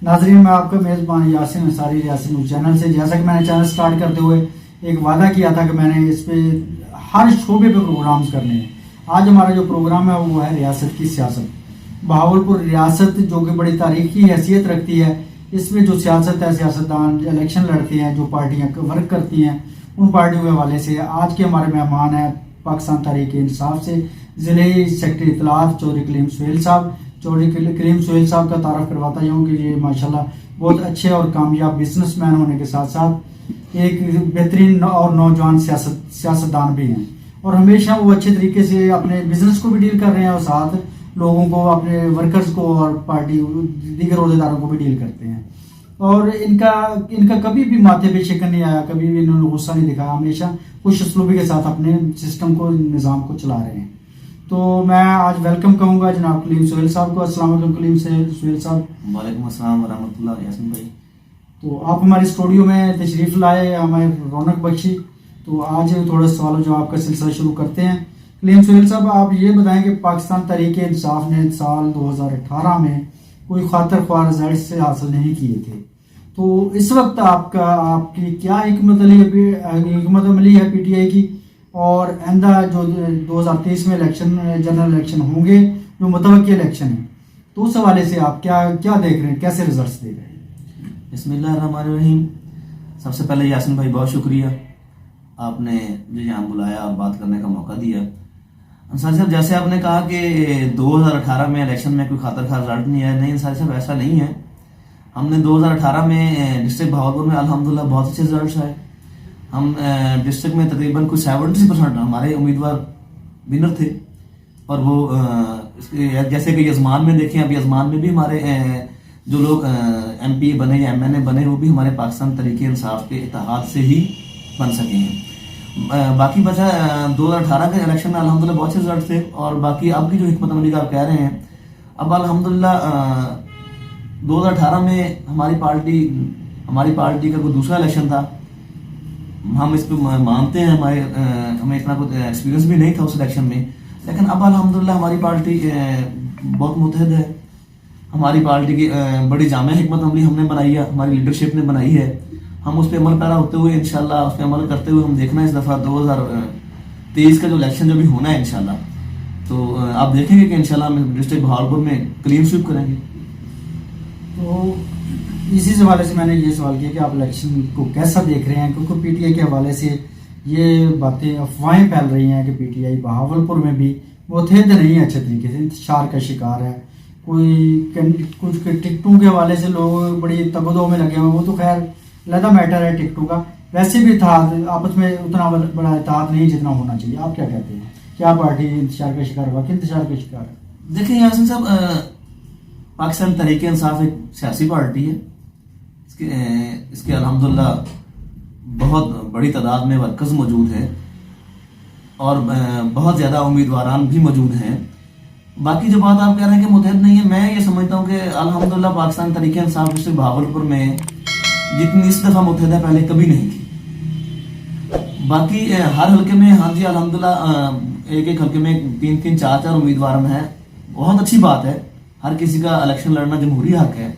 ناظرین، میں آپ کا میزبان یاسین انصاری ریاست نیوز چینل سے. جیسا کہ میں نے چینل سٹارٹ کرتے ہوئے ایک وعدہ کیا تھا کہ میں نے اس پہ ہر شعبے پہ پروگرامز کرنے ہیں. آج ہمارا جو پروگرام ہے وہ ہے ریاست کی سیاست. بہاولپور ریاست جو کہ بڑی تاریخی حیثیت رکھتی ہے، اس میں جو سیاست ہے، سیاستدان الیکشن لڑتے ہیں، جو پارٹیاں ورک کرتی ہیں، ان پارٹیوں کے حوالے سے آج کے ہمارے مہمان ہیں پاکستان تحریک انصاف سے ضلع سیکرٹری اطلاعات چودھری کلیم سہیل صاحب. چودھری کلیم سہیل صاحب کا تعارف کرواتا ہوں کہ یہ ماشاءاللہ بہت اچھے اور کامیاب بزنس مین ہونے کے ساتھ ساتھ ایک بہترین اور نوجوان سیاستدان بھی ہیں، اور ہمیشہ وہ اچھے طریقے سے اپنے بزنس کو بھی ڈیل کر رہے ہیں اور ساتھ لوگوں کو، اپنے ورکرز کو اور پارٹی دیگر عہدیداروں کو بھی ڈیل کرتے ہیں. اور ان کا کبھی بھی ماتھے پہ شکن نہیں آیا، کبھی بھی انہوں نے غصہ نہیں دکھایا، ہمیشہ خوش اسلوبی کے ساتھ اپنے سسٹم کو، نظام کو چلا رہے ہیں. تو میں آج ویلکم کہوں گا جناب کلیم سہیل صاحب کو. السلام علیکم کلیم سہیل صاحب. وعلیکم السلام ورحمۃ اللہ. یاسین بھائی، تو آپ ہمارے اسٹوڈیو میں تشریف لائے، ہمیں رونق بخشی. تو آج تھوڑا سوال و جواب کا سلسلہ شروع کرتے ہیں. کلیم سہیل صاحب، آپ یہ بتائیں کہ پاکستان تحریک انصاف نے سال 2018 میں کوئی خاطر خواہ رزلٹ سے حاصل نہیں کیے تھے، تو اس وقت آپ کی کیا حکمت عملی ہے پی ٹی آئی کی، اور آئندہ جو 2023 میں جنرل الیکشن ہوں گے، جو متوقع الیکشن ہیں، تو اس حوالے سے آپ کیا دیکھ رہے ہیں، کیسے رزلٹس دیکھ رہے ہیں؟ بسم اللہ الرحمن الرحیم. سب سے پہلے یاسین بھائی بہت شکریہ، آپ نے مجھے یہاں بلایا اور بات کرنے کا موقع دیا. انصاری صاحب، جیسے آپ نے کہا کہ 2018 میں الیکشن میں کوئی خاطر خواہ رزلٹ نہیں آیا، نہیں انصاری صاحب، ایسا نہیں ہے. ہم نے 2018 میں ڈسٹرکٹ بہاولپور میں الحمدللہ بہت اچھے رزلٹس آئے. ہم ڈسٹرکٹ میں تقریباً کچھ 70% ہمارے امیدوار ونر تھے، اور وہ جیسے کہ یزمان میں دیکھیں، اب یزمان میں بھی ہمارے جو لوگ ایم پی بنے یا ایم این اے بنے، وہ بھی ہمارے پاکستان تحریک انصاف کے اتحاد سے ہی بن سکے ہیں. باقی بچا 2018 کے الیکشن میں الحمدللہ بہت سے رزلٹ تھے، اور باقی اب کی جو حکمت عملی کا آپ کہہ رہے ہیں، اب الحمدللہ 2018 میں ہماری پارٹی کا کوئی دوسرا الیکشن تھا. ہم اس پہ مانتے ہیں، ہمیں اتنا کچھ ایکسپیرینس بھی نہیں تھا اس الیکشن میں، لیکن اب الحمدللہ ہماری پارٹی بہت متحد ہے. ہماری پارٹی کی بڑی جامع حکمت عملی ہم نے بنائی ہے، ہماری لیڈرشپ نے بنائی ہے. ہم اس پہ عمل پیرا ہوتے ہوئے انشاءاللہ اس پہ عمل کرتے ہوئے ہم دیکھنا ہے اس دفعہ 2023 کا جو الیکشن جو بھی ہونا ہے انشاءاللہ، تو آپ دیکھیں گے کہ انشاءاللہ ہم ڈسٹرکٹ بہاولپور میں کلین سویپ کریں گے. تو اسی حوالے سے میں نے یہ سوال کیا کہ آپ الیکشن کو کیسا دیکھ رہے ہیں، کیونکہ پی ٹی آئی کے حوالے سے یہ باتیں، افواہیں پھیل رہی ہیں کہ پی ٹی آئی بہاولپور میں بھی متحد نہیں ہے، اچھے طریقے سے انتشار کا شکار ہے. کچھ ٹکٹوں کے حوالے سے لوگ بڑی تگدو میں لگے ہوئے، وہ تو خیر علیحدہ میٹر ہے ٹکٹوں کا. ویسے بھی اتحاد آپس میں اتنا بڑا اتحاد نہیں جتنا ہونا چاہیے. آپ کیا کہتے ہیں، کیا پارٹی انتشار کا شکار ہوا کہ انتشار کا شکار ہے؟ دیکھیں یاسین صاحب، پاکستان تحریک انصاف ایک سیاسی پارٹی ہے. اس کے الحمدللہ بہت بڑی تعداد میں ورکرز موجود ہیں، اور بہت زیادہ امیدواران بھی موجود ہیں. باقی جو بات آپ کہہ رہے ہیں کہ متحد نہیں ہے، میں یہ سمجھتا ہوں کہ الحمدللہ پاکستان تحریک انصاف ڈسٹرکٹ بہاولپور میں جتنی اس دفعہ متحد ہے پہلے کبھی نہیں تھی. باقی ہر حلقے میں ہاں جی الحمدللہ ایک حلقے میں 3 4 امیدوار ہیں. بہت اچھی بات ہے، ہر کسی کا الیکشن لڑنا جمہوری حق ہے،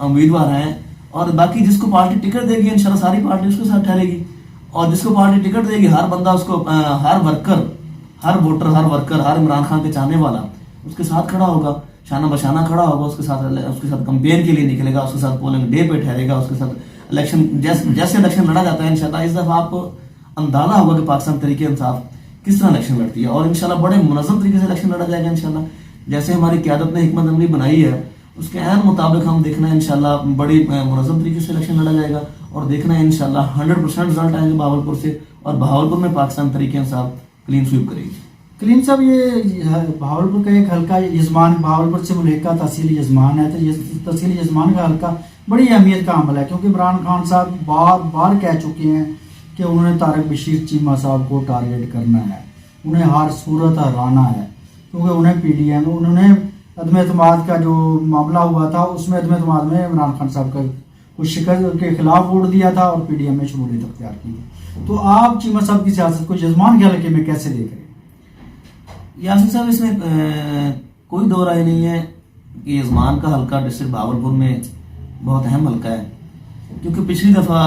امیدوار ہیں. اور باقی جس کو پارٹی ٹکٹ دے گی انشاءاللہ ساری پارٹی اس کے ساتھ ٹھہرے گی، اور جس کو پارٹی ٹکٹ دے گی ہر بندہ اس کو، ہر ورکر، ہر ووٹر، ہر ورکر، ہر عمران خان کے چاہنے والا اس کے ساتھ کھڑا ہوگا، شانہ بشانہ کھڑا ہوگا، اس کے ساتھ کمپین کے لیے نکلے گا، اس کے ساتھ پولنگ ڈے پہ ٹھہرے گا، اس کے ساتھ الیکشن جیسے الیکشن لڑا جاتا ہے انشاءاللہ اس دفعہ آپ کو اندازہ ہوگا کہ پاکستان تحریک انصاف کس طرح الیکشن لڑتی ہے، اور انشاءاللہ بڑے منظم طریقے سے الیکشن لڑا جائے گا انشاءاللہ. جیسے ہماری قیادت نے حکمت عملی بنائی ہے اس کے عین مطابق ہم دیکھنا ہے انشاءاللہ بڑی منظم طریقے سے الیکشن لڑا جائے گا، اور دیکھنا ہے انشاءاللہ 100% رزلٹ آئیں گے بہاولپور سے، اور بہاولپور میں پاکستان تحریک انصاف کلین سویپ کرے گی. کلیم صاحب، یہ بہاولپور کا ایک حلقہ یزمان بہاولپور سے ملحقہ تحصیل یزمان ہے، تو یہ تحصیل یزمان کا حلقہ بڑی اہمیت کا عمل ہے، کیونکہ عمران خان صاحب بار بار کہہ چکے ہیں کہ انہوں نے طارق بشیر چیمہ صاحب کو ٹارگیٹ کرنا ہے، انہیں ہر صورت ہرانا ہے، کیونکہ انہیں پی ڈی ایم، انہوں نے عدم اعتماد کا جو معاملہ ہوا تھا اس میں عدم اعتماد میں عمران خان صاحب کا کچھ شکست کے خلاف ووٹ دیا تھا اور پی ڈی ایم میں شمولیت اختیار کی تھی. تو آپ چیمہ صاحب کی سیاست کو یزمان کے حلقے میں کیسے دیکھ رہے ہیں؟ یاسین صاحب، اس میں کوئی دو رائے نہیں ہے کہ یزمان کا حلقہ ڈسٹرکٹ بہاولپور میں بہت اہم حلقہ ہے، کیونکہ پچھلی دفعہ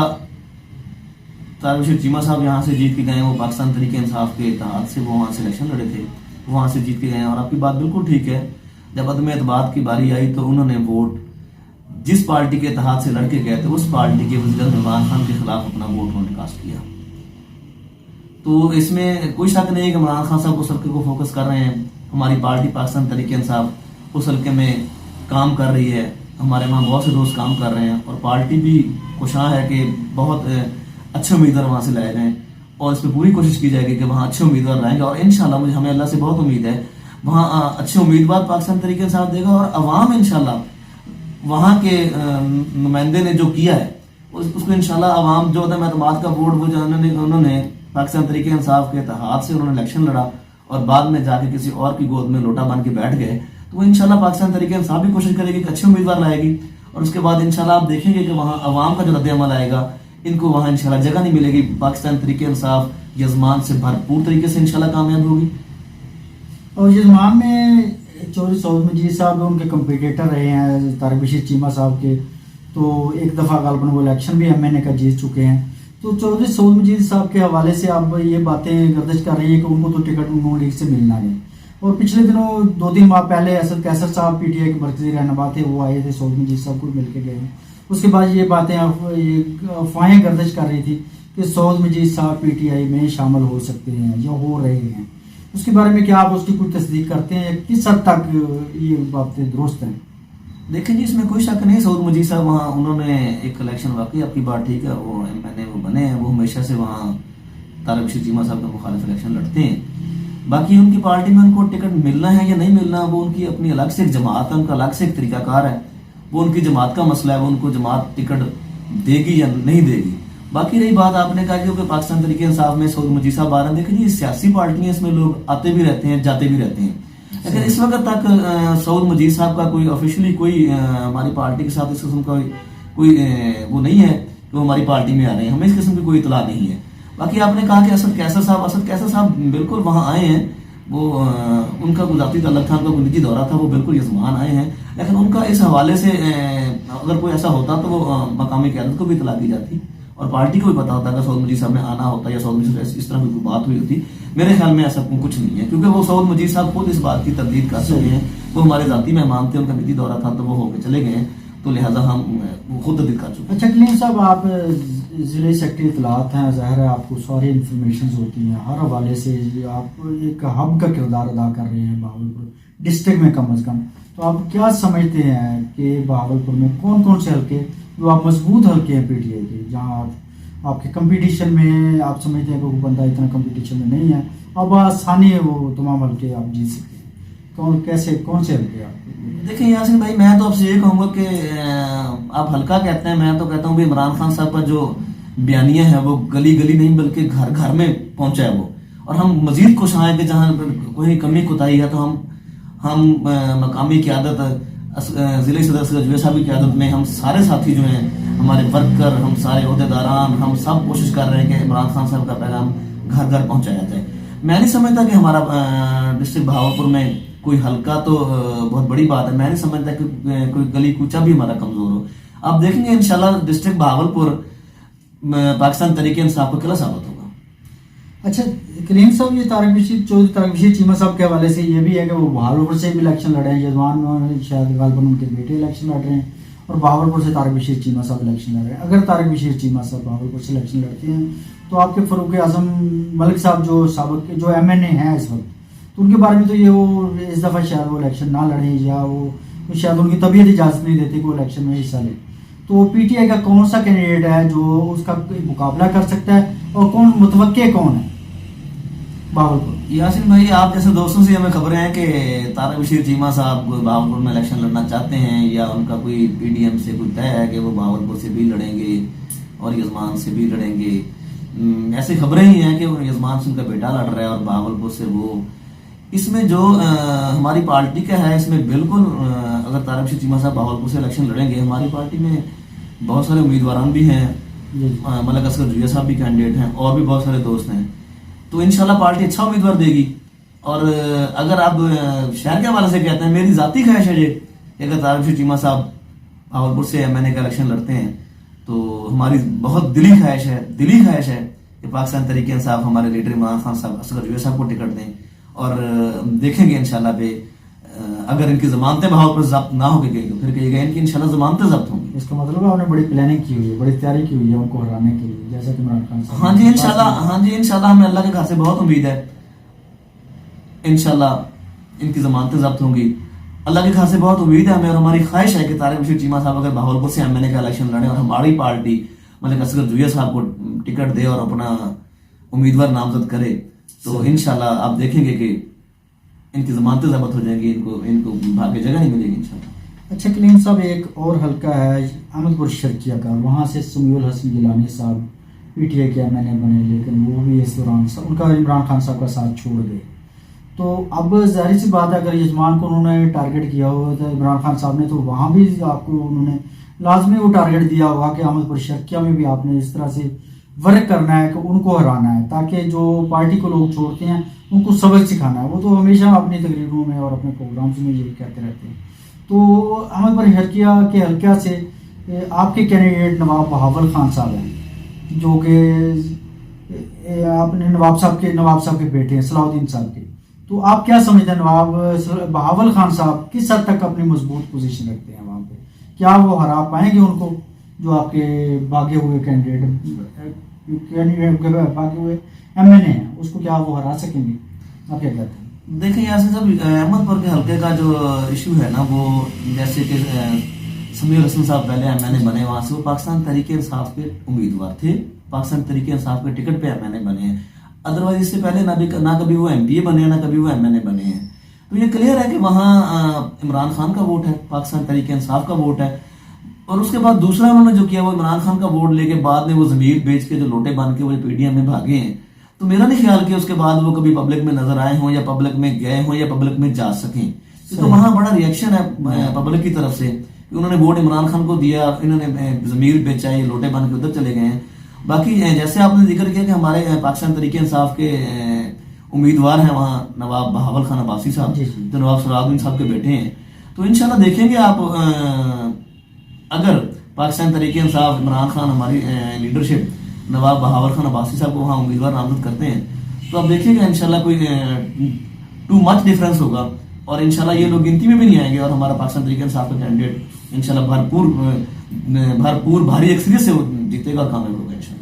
طارق بشیر چیمہ صاحب یہاں سے جیت کے گئے، وہ پاکستان تحریک انصاف کے اتحاد سے وہ وہاں سے الیکشن لڑے تھے، وہاں سے جیت کے گئے. اور آپ کی بات بالکل ٹھیک ہے، جب عدم اعتماد کی باری آئی تو انہوں نے ووٹ جس پارٹی کے اتحاد سے لڑ کے گئے تھے اس پارٹی کے وزیر اعظم عمران خان کے خلاف اپنا ووٹ انہوں نے کاسٹ کیا. تو اس میں کوئی شک نہیں ہے کہ عمران خان صاحب اس حلقے کو فوکس کر رہے ہیں. ہماری پارٹی پاکستان تحریک انصاف اس حلقے میں کام کر رہی ہے، ہمارے وہاں بہت سے دوست کام کر رہے ہیں، اور پارٹی بھی کوشاں ہے کہ بہت اچھے امیدوار وہاں سے لائے جائیں، اور اس پہ پوری کوشش کی جائے گی کہ وہاں اچھے امیدوار لائیں گے. اور انشاءاللہ مجھے ہمیں اللہ سے بہت امید ہے وہاں اچھے امیدوار پاکستان تحریک انصاف دے گا، اور عوام انشاءاللہ وہاں کے نمائندے نے جو کیا ہے اس کو انشاءاللہ عوام جو عدم اعتماد کا ووٹ وہ جو انہوں نے پاکستان تحریک انصاف کے اتحاد سے انہوں نے الیکشن لڑا اور بعد میں جا کے کسی اور کی گود میں لوٹا بن کے بیٹھ گئے، تو وہ انشاءاللہ پاکستان تحریک انصاف بھی کوشش کرے گی کہ اچھے امیدوار لائے گی. اور اس کے بعد انشاءاللہ آپ دیکھیں گے کہ وہاں عوام کا جو رد عمل آئے گا، ان کو وہاں انشاءاللہ جگہ نہیں ملے گی. پاکستان تحریک انصاف یزمان سے بھرپور طریقے سے انشاءاللہ کامیاب ہوگی. اور یزمان میں چودھری سعود مجید صاحب ان کے کمپیٹیٹر رہے ہیں طارق بشیر چیمہ صاحب کے، تو ایک دفعہ غالباً وہ الیکشن بھی ایم این اے کا جیت چکے ہیں. تو چودھری سعود مجید صاحب کے حوالے سے اب یہ باتیں گردش کر رہی ہیں کہ ان کو تو ٹکٹ نون لیگ سے ملنا نہیں. اور پچھلے دنوں 2-3 ماہ پہلے اسد کیسر صاحب پی ٹی آئی کے مرکزی رہنما تھے، وہ آئے تھے، سعود مجید صاحب کو مل کے گئے ہیں. اس کے بعد یہ باتیں افواہیں گردش کر رہی تھی کہ سعود مجید صاحب پی ٹی آئی میں شامل ہو سکتے ہیں یا ہو رہے ہیں. اس کے بارے میں کیا آپ اس کی کوئی تصدیق کرتے ہیں، کس حد تک یہ باتیں درست ہیں؟ دیکھیں جی، اس میں کوئی شک نہیں، سعود مجید صاحب وہاں انہوں نے ایک الیکشن، واقعی آپ کی بات ٹھیک ہے، وہ ایم این اے وہ بنے ہیں، وہ ہمیشہ سے وہاں طارق بشیر چیمہ صاحب کے مخالف الیکشن لڑتے ہیں. باقی ان کی پارٹی میں ان کو ٹکٹ ملنا ہے یا نہیں ملنا، وہ ان کی اپنی الگ سے ایک جماعت ہے، ان کا الگ سے ایک طریقہ کار ہے، وہ ان کی جماعت کا مسئلہ ہے، وہ ان کو جماعت ٹکٹ دے گی یا نہیں دے گی. باقی رہی بات آپ نے کہا کہ پاکستان تحریک انصاف میں سعود مجید صاحب آ رہے ہیں، دیکھیں جی سیاسی پارٹیاں اس میں لوگ آتے بھی رہتے ہیں جاتے بھی رہتے ہیں، لیکن اس وقت تک سعود مجید صاحب کا کوئی آفیشلی کوئی ہماری پارٹی کے ساتھ اس قسم کا کوئی وہ نہیں ہے کہ وہ ہماری پارٹی میں آ رہے ہیں، ہمیں اس قسم کی کوئی اطلاع نہیں ہے. باقی آپ نے کہا کہ اسد کیسر صاحب بالکل وہاں آئے ہیں، وہ ان کا کوئی ذاتی تعلق تھا، ان کا کوئی نجی دورہ تھا، وہ بالکل یزمان آئے ہیں، لیکن ان کا اس حوالے سے اگر کوئی ایسا ہوتا تو وہ مقامی قیادت کو بھی اطلاع دی جاتی اور پارٹی کو بھی پتا ہوتا کہ سعود مجید صاحب نے آنا ہوتا یا سعود مجید صاحب اس طرح کی کوئی بات ہوئی ہوتی. میرے خیال میں ایسا کچھ نہیں ہے، کیونکہ وہ سعود مجید صاحب خود اس بات کی تردید کر سکتے ہیں، وہ ہمارے ذاتی مہمان تھے، ان کا نجی دورہ تھا تو وہ ہو کے چلے گئے ہیں، تو لہٰذا ہم خود تردید کر چکے ہیں. اچھا کلیم صاحب، آپ ضلع سیکٹری اطلاعات ہیں، ظاہر ہے آپ کو ساری انفارمیشنز ہوتی ہیں، ہر حوالے سے آپ ایک ہب کا کردار ادا کر رہے ہیں بہاولپور ڈسٹرکٹ میں کم از کم. تو آپ کیا سمجھتے ہیں کہ بہاولپور میں کون کون سے حلقے جو آپ مضبوط حلقے ہیں پی ٹی آئی کے، جہاں آپ کے کمپٹیشن میں آپ سمجھتے ہیں کہ کوئی بندہ اتنا کمپٹیشن میں نہیں ہے، اب آسانی ہے وہ تمام حلقے آپ جیت سکتے ہیں، کون سے حلقے آپ؟ دیکھیں یاسین بھائی، میں تو آپ سے یہ کہوں گا کہ آپ حلقہ کہتے ہیں، میں تو کہتا ہوں بھی عمران خان صاحب کا جو بیانیہ ہے وہ گلی گلی نہیں بلکہ گھر گھر میں پہنچا ہے وہ، اور ہم مزید خوش ہیں کہ جہاں کوئی کمی کوتاہی ہے تو ہم مقامی قیادت ضلع صدر سجوے صاحب کی قیادت میں ہم سارے ساتھی جو ہیں، ہمارے ورکر، ہم سارے عہدیداران، ہم سب کوشش کر رہے ہیں کہ عمران خان صاحب کا پیغام گھر گھر پہنچایا جائے. میں نہیں سمجھتا کہ ہمارا ڈسٹرکٹ بہاولپور میں کوئی حلقہ تو بہت بڑی بات ہے، میں نہیں سمجھتا کہ کوئی گلی کوچہ بھی ہمارا کمزور ہو. آپ دیکھیں گے انشاءاللہ ڈسٹرکٹ بہاولپور پاکستان تحریک انصاف کو قلعہ ثابت ہوگا. اچھا کلیم صاحب، یہ چودھری طارق بشیر چیمہ صاحب کے حوالے سے یہ بھی ہے کہ وہ بہاولپور سے بھی الیکشن لڑے ہیں، یزمان میں شاید غالباً ان کے بیٹے الیکشن لڑ رہے ہیں، اور بہاولپور سے طارق بشیر چیمہ صاحب الیکشن لڑ رہے ہیں. اگر طارق بشیر چیمہ صاحب بہاولپور سے الیکشن لڑتے ہیں تو آپ کے فاروق اعظم ملک صاحب جو سابق جو ایم این اے ہیں اس وقت، تو ان کے بارے میں تو یہ وہ اس دفعہ شاید وہ الیکشن نہ لڑیں، یا وہ شاید ان کی طبیعت اجازت نہیں دیتی کہ وہ الیکشن میں حصہ لیں. تو پی ٹی آئی کا کون سا کینڈیڈیٹ ہے جو اس کا مقابلہ کر سکتا ہے، اور کون متوقع کون ہے بہاولپور؟ یاسین بھائی، آپ جیسے دوستوں سے ہمیں خبریں ہیں کہ طارق بشیر چیمہ صاحب بہاولپور میں الیکشن لڑنا چاہتے ہیں، یا ان کا کوئی پی ڈی ایم سے کوئی طے ہے کہ وہ بہاولپور سے بھی لڑیں گے اور یزمان سے بھی لڑیں گے. ایسی خبریں ہی ہیں کہ یزمان سے ان کا بیٹا لڑ رہا ہے اور بہاولپور سے وہ. اس میں جو ہماری پارٹی کا ہے، اس میں بالکل اگر طارق بشیر چیمہ صاحب بہاولپور سے الیکشن لڑیں گے، ہماری پارٹی میں بہت سارے امیدواران بھی ہیں، ملک اصغر جویہ صاحب بھی کینڈیڈیٹ ہیں، اور بھی بہت سارے دوست ہیں، تو انشاءاللہ پارٹی اچھا امیدوار دے گی. اور اگر آپ شہر کے حوالے سے کہتے ہیں، میری ذاتی خواہش ہے کہ اگر طارق بشیر چیمہ صاحب بھاولپور سے MNA کا الیکشن لڑتے ہیں، تو ہماری بہت دلی خواہش ہے کہ پاکستان تحریک انصاف ہمارے لیڈر عمران خان صاحب، اصغر جوید صاحب کو ٹکٹ دیں، اور دیکھیں گے انشاءاللہ پہ اگر ان کی ضمانتیں بہاولپور ضبط نہ ہو گئی تو پھر کہے گا ان کی انشاءاللہ ضمانتیں ضبط ہوں گی۔ اس کا مطلب ہے آپ نے بڑی پلاننگ کی ہوئی ہے، بڑی تیاری کی ہوئی ہے ان کو ہرانے کے لیے، جیسا کہ عمران خان صاحب۔ ہاں جی انشاءاللہ ہمیں اللہ کے گھر سے بہت امید ہے، انشاءاللہ ان کی ضمانتیں ضبط ہوں گی، اللہ کے گھر سے بہت امید ہے ہمیں، اور ہماری خواہش ہے کہ طارق بشیر چیمہ صاحب اگر بہاولپور سے MNA کا الیکشن لڑیں اور ہماری پارٹی ملک اصغر جوید صاحب کو ٹکٹ دے اور اپنا امیدوار نامزد کرے تو انشاءاللہ آپ دیکھیں گے کہ ان کی ضمانتیں ضبط ہو جائیں گی، ان کو بھاگے جگہ نہیں ملے گی انشاءاللہ۔ اچھا کلیم صاحب، ایک اور حلقہ ہے احمد پور شرکیہ کا، وہاں سے سمیع الحسن گیلانی صاحب PTI کے MNA بنے، لیکن وہ بھی اس دوران ان کا عمران خان صاحب کا ساتھ چھوڑ گئے۔ تو اب ظاہر سی بات ہے اگر یجمان کو انہوں نے ٹارگٹ کیا ہوا تھا عمران خان صاحب نے، تو وہاں بھی آپ کو انہوں نے لازمی وہ ٹارگٹ دیا ہوگا کہ احمد پور شرکیہ میں بھی آپ نے اس طرح سے ورک کرنا ہے کہ ان کو ہرانا ہے، تاکہ جو پارٹی کو لوگ چھوڑتے ہیں ان کو سبق سکھانا ہے۔ وہ تو ہمیشہ اپنی تقریروں میں اور اپنے پروگرامز میں یہی کہتے رہتے ہیں۔ تو احمد پور شرکیہ کے حلقہ سے آپ کے کینڈیڈیٹ نواب بہاول خان صاحب ہیں، جو کہ آپ نے نواب صاحب کے بیٹے ہیں صلاح الدین صاحب کے۔ تو آپ کیا سمجھتے ہیں نواب بہاول خان صاحب کس حد تک اپنی مضبوط پوزیشن رکھتے ہیں وہاں پہ؟ کیا وہ ہرا پائیں گے ان کو، جو آپ کے باغے ہوئے کینڈیڈیٹ باغے ہوئے MNA ہیں، اس کو کیا وہ ہرا سکیں گے؟ آپ کیا کہتے ہیں؟ دیکھیں یاسر صاحب، احمد پور کے حلقے کا جو ایشو ہے نا، وہ جیسے کہ سمیع الحسن صاحب پہلے MNA بنے، وہاں سے وہ پاکستان تحریک انصاف کے امیدوار تھے، پاکستان تحریک انصاف کے ٹکٹ پہ MNA بنے ہیں، ادروائز اس سے پہلے نہ کبھی وہ MPA بنے ہیں، نہ کبھی وہ MNA بنے ہیں۔ تو یہ کلیئر ہے کہ وہاں عمران خان کا ووٹ ہے، پاکستان تحریک انصاف کا ووٹ ہے، اور اس کے بعد دوسرا انہوں نے جو کیا وہ عمران خان کا ووٹ لے کے بعد میں وہ ضمیر بیچ کے جو لوٹے باندھ کے وہ PDM میں بھاگے ہیں۔ تو میرا نہیں خیال کہ اس کے بعد وہ کبھی پبلک میں نظر آئے ہوں یا پبلک میں گئے ہوں یا پبلک میں جا سکیں، تو وہاں بڑا ریئیکشن ہے پبلک کی طرف سے کہ انہوں نے ووٹ عمران خان کو دیا، انہوں نے ضمیر بیچا، یہ لوٹے باندھ کے ادھر چلے گئے ہیں۔ باقی جیسے آپ نے ذکر کیا کہ ہمارے پاکستان تحریک انصاف کے امیدوار ہیں وہاں نواب بہاول خان عباسی صاحب، جو نواب صلاح الدین صاحب کے بیٹے ہیں، تو انشاءاللہ دیکھیں گے آپ، اگر پاکستان تحریک انصاف عمران خان ہماری لیڈرشپ نواب بہاول خان عباسی صاحب کو وہاں امیدوار نامزد کرتے ہیں تو آپ دیکھیں گے انشاءاللہ کوئی ٹو مچ ڈفرینس ہوگا، اور انشاءاللہ یہ لوگ گنتی میں بھی نہیں آئیں گے، اور ہمارا پاکستان تحریک انصاف کا کینڈیڈیٹ انشاءاللہ بھرپور بھاری اکثریت سے جیتے گا اور کامیاب ہوگا انشاءاللہ۔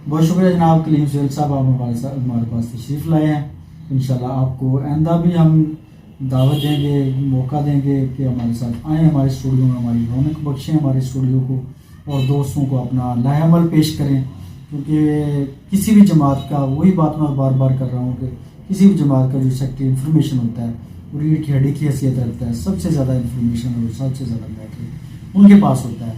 بہت شکریہ جناب کلیم سہیل صاحب، آپ ہمارے پاس تشریف لائے ہیں۔ انشاءاللہ آپ کو آئندہ بھی ہم دعوت دیں گے، موقع دیں گے کہ ہمارے ساتھ آئیں، ہمارے اسٹوڈیو میں ہماری رونق بخشیں ہمارے اسٹوڈیو کو، اور دوستوں کو اپنا لاہ عمل پیش کریں، کیونکہ کسی بھی جماعت کا، وہی بات میں بار بار کر رہا ہوں کہ کسی بھی جماعت کا جو سیکٹری انفارمیشن ہوتا ہے وہ ریڑھ کی ہڈی کی حیثیت رکھتا ہے، سب سے زیادہ انفارمیشن اور سب سے زیادہ میٹر ان کے پاس ہوتا ہے۔